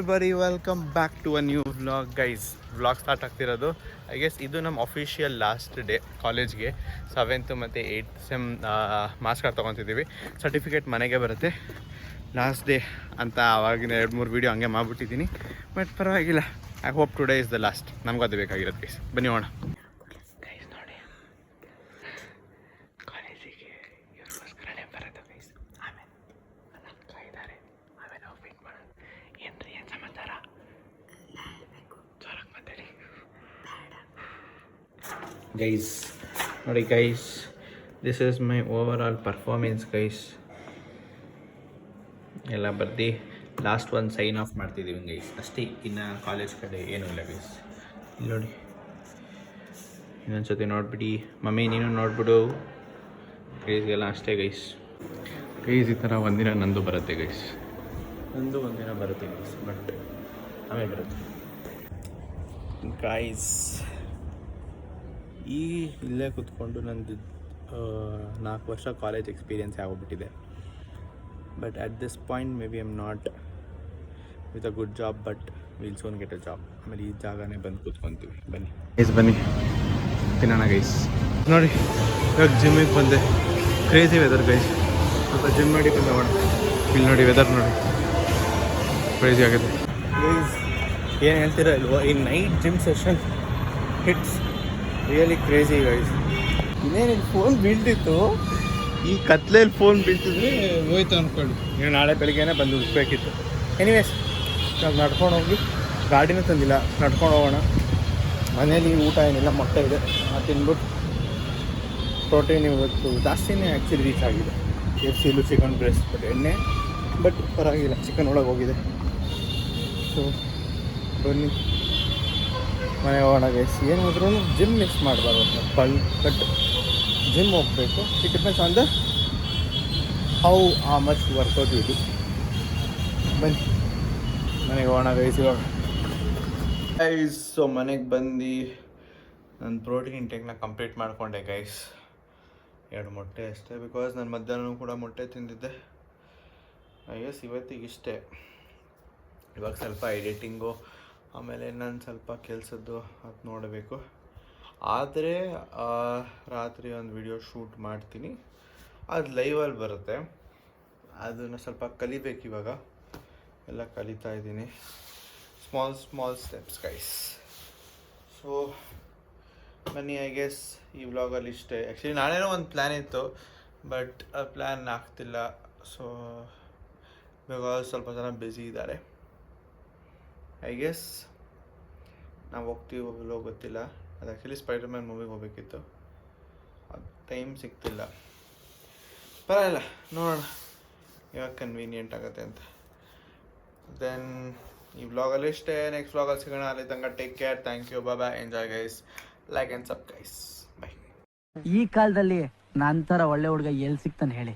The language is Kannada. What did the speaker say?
Everybody welcome back to a new vlog guys. Vlog start ಆಗ್ತಿರೋದು ಐ ಗೆಸ್ ಇದು ನಮ್ಮ ಅಫಿಷಿಯಲ್ ಲಾಸ್ಟ್ ಡೇ ಕಾಲೇಜ್ಗೆ. 7th ಮತ್ತು 8th ಸೆಮ್ ಮಾರ್ಕ್ಸ್ ಕಾರ್ಡ್ ತೊಗೊತಿದ್ದೀವಿ. ಸರ್ಟಿಫಿಕೇಟ್ ಮನೆಗೆ ಬರುತ್ತೆ. ಲಾಸ್ಟ್ ಡೇ ಅಂತ ಆವಾಗಿನ 2-3 ವೀಡಿಯೋ ಹಂಗೆ ಮಾಡಿಬಿಟ್ಟಿದ್ದೀನಿ. ಬಟ್ ಪರವಾಗಿಲ್ಲ, I hope today is the last. ನಮಗೂ ಅದು ಬೇಕಾಗಿರೋದು ಗೈಸ್. ಬನ್ನಿ ಹೋಣ. ಗೈಸ್ ನೋಡಿ, ಕಾಲೇಜಿಗೆ ಇವ್ರಿಗೋಸ್ಕರನೇ ಬರೋದು ಗೈಸ್. ಆಮೇಲೆ ನನ್ನ ಅಕ್ಕ ಇದ್ದಾರೆ, ಆಮೇಲೆ ನಾವು ವೇಟ್ ಮಾಡೋಣ. ಏನ್ರಿ ಏನು ಸಮಾಚಾರ? ಜೋರಾಗಿ ಮಾತಾಡಿ ಗೈಸ್. ನೋಡಿ guys, this is my over all performance guys. ಎಲ್ಲ ಬರ್ದು ಲಾಸ್ಟ್ ಒಂದು ಸೈನ್ ಆಫ್ ಮಾಡ್ತಿದ್ದೀವಿ ಗೈಸ್ ಅಷ್ಟೇ. ಇನ್ನು ಕಾಲೇಜ್ ಕಡೆ ಏನೂ ಇಲ್ಲ ಗೈಸ್. ಇಲ್ಲಿ ನೋಡಿ, ಇನ್ನೊಂದ್ಸತಿ ನೋಡ್ಬಿಡಿ. ಮಮ್ಮಿ ನೀನು ನೋಡ್ಬಿಡು. ಗೈಸ್ಗೆಲ್ಲ ಅಷ್ಟೇ ಗೈಸ್. ಗೈಸ್ ಈ ಥರ ಒಂದಿನ ನಂದು ಬರುತ್ತೆ ಗೈಸ್. ನಂದು ಒಂದಿನ ಬರುತ್ತೆ ಗೈಸ್, ಬಟ್ ಆಮೇಲೆ ಬರುತ್ತೆ ಗೈಸ್. ಈ ಇಲ್ಲೇ ಕೂತ್ಕೊಂಡು ನಂದು 4 ವರ್ಷ ಕಾಲೇಜ್ ಎಕ್ಸ್ಪೀರಿಯೆನ್ಸ್ ಆಗೋಗ್ಬಿಟ್ಟಿದೆ. But at this point maybe I am not with a good job, but will soon get a job. ಆಮೇಲೆ ಈ ಜಾಗನೇ ಬಂದು ಕೂತ್ಕೊತೀವಿ. ಬನ್ನಿ ಗೈಸ್, ಬನ್ನಿ ತಿನ್ನೋಣ ಗೈಸ್. ನೋಡಿ ಇವಾಗ ಜಿಮ್ಮಿಗೆ ಬಂದೆ. Crazy weather guys. ಸ್ವಲ್ಪ ಜಿಮ್ ಮಾಡಿ ಬಂದೋಣ. ಇಲ್ಲಿ ನೋಡಿ ವೆದರ್ ನೋಡಿ, ಕ್ರೇಜಿ ಆಗಿದೆ ಗೈಸ್. ಏನು ಹೇಳ್ತೀರಾ ಇಲ್ವಾ, ಈ night gym session hits really crazy guys. ಇನ್ನೇನು ಫೋನ್ ಬೀಳ್ತಿತ್ತು, ಈ ಕತ್ಲೆಯಲ್ಲಿ ಫೋನ್ ಬೀಳ್ತಿದ್ರೆ ಹೋಯ್ತು ಅಂದ್ಕೊಳ್ಳಿ. ನೀವು ನಾಳೆ ಬೆಳಿಗ್ಗೆನೇ ಬಂದು ಉಳಿಸ್ಬೇಕಿತ್ತು. ಎನಿವೇಸ್, ನಾವು ನಡ್ಕೊಂಡು ಹೋಗಿ, ಗಾಡಿನೂ ತಂದಿಲ್ಲ, ನಡ್ಕೊಂಡು ಹೋಗೋಣ. ಮನೇಲಿ ಊಟ ಏನಿಲ್ಲ, ಮೊಟ್ಟೆ ಇದೆ, ಅದು ತಿನ್ಬಿಟ್ಟು ಪ್ರೋಟೀನ್ ಇವತ್ತು ಜಾಸ್ತಿನೇ ಆ್ಯಕ್ಚುಲಿ ರೀಚ್ ಆಗಿದೆ. KFCಲೂ ಚಿಕನ್ ಬ್ರೆಸ್ಟ್, ಬಟ್ ಎಣ್ಣೆ, ಬಟ್ ಪರವಾಗಿಲ್ಲ, ಚಿಕನ್ ಒಳಗೆ ಹೋಗಿದೆ. ಸೊ ಬನ್ನಿ ಮನೆಗೆ ಹೋಗೋಣ ಗೈಸ್. ಏನು ಹೋದ್ರೂ ಜಿಮ್ ಮಿಸ್ ಮಾಡಬಾರ್ದು ಬಟ್ ಜಿಮ್ ಹೋಗಬೇಕು. It depends on the how much workout you do. ಬನ್ನಿ ಮನೆಗೆ ಹೋಗೋಣ ಗೈಸ್ ಇವಾಗ. ಗೈಸ್ ಸೊ ಮನೆಗೆ ಬಂದು ನನ್ನ ಪ್ರೋಟೀನ್ ಇಂಟೇಕ್ನ ಕಂಪ್ಲೀಟ್ ಮಾಡಿಕೊಂಡೆ ಗೈಸ್. 2 ಮೊಟ್ಟೆ ಅಷ್ಟೇ, ಬಿಕಾಸ್ ನಾನು ಮಧ್ಯಾಹ್ನ ಕೂಡ ಮೊಟ್ಟೆ ತಿಂದಿದ್ದೆ. ಐ ಗೆಸ್ ಇವತ್ತಿಗೆ ಇಷ್ಟೇ. ಇವಾಗ ಸ್ವಲ್ಪ ಎಡಿಟಿಂಗು, ಆಮೇಲೆ ನಾನು ಸ್ವಲ್ಪ ಕೆಲಸದ್ದು ಅದು ನೋಡಬೇಕು. ಆದರೆ ರಾತ್ರಿ ಒಂದು ವಿಡಿಯೋ ಶೂಟ್ ಮಾಡ್ತೀನಿ, ಅದು ಲೈವಲ್ಲಿ ಬರುತ್ತೆ. ಅದನ್ನು ಸ್ವಲ್ಪ ಕಲಿಬೇಕು ಇವಾಗ, ಎಲ್ಲ ಕಲಿತಾ ಇದ್ದೀನಿ. Small steps guys. ಸೊ ಬನ್ನಿ, ಐ ಗೆಸ್ ಈ ವ್ಲಾಗಲ್ಲಿ ಇಷ್ಟೇ. ಆ್ಯಕ್ಚುಲಿ ನಾಳೆನೋ ಒಂದು ಪ್ಲ್ಯಾನ್ ಇತ್ತು, ಬಟ್ ಆ ಪ್ಲ್ಯಾನ್ ಆಗ್ತಿಲ್ಲ. ಸೊ ಬಿಕಾಸ್ ಸ್ವಲ್ಪ ಜನ ಬ್ಯುಸಿ ಇದ್ದಾರೆ. ಐ ಗೆಸ್ ನಾವು ಹೋಗ್ತೀವಿ ಹೋಗಲೋ ಗೊತ್ತಿಲ್ಲ. ಅದು ಆ್ಯಕ್ಚುಲಿ ಸ್ಪೈಡರ್-ಮ್ಯಾನ್ ಮೂವಿಗೆ ಹೋಗಬೇಕಿತ್ತು, ಅದು ಟೈಮ್ ಸಿಗ್ತಿಲ್ಲ. ಪರವಾಗಿಲ್ಲ, ನೋಡೋಣ ಇವಾಗ ಕನ್ವೀನಿಯೆಂಟ್ ಆಗುತ್ತೆ ಅಂತ. ದೆನ್ ಈ ವ್ಲಾಗಲ್ಲಿ ಇಷ್ಟೇ. ನೆಕ್ಸ್ಟ್ ವ್ಲಾಗಲ್ಲಿ ಸಿಗೋಣ. ಅಲ್ಲಿ ತನಕ take care. Thank you. Bye. Enjoy guys. Like and sub guys. Bye. ಈ ಕಾಲದಲ್ಲಿ ನನ್ನ ಥರ ಒಳ್ಳೆ ಹುಡುಗ ಎಲ್ಲಿ ಸಿಗ್ತಾನೆ ಹೇಳಿ.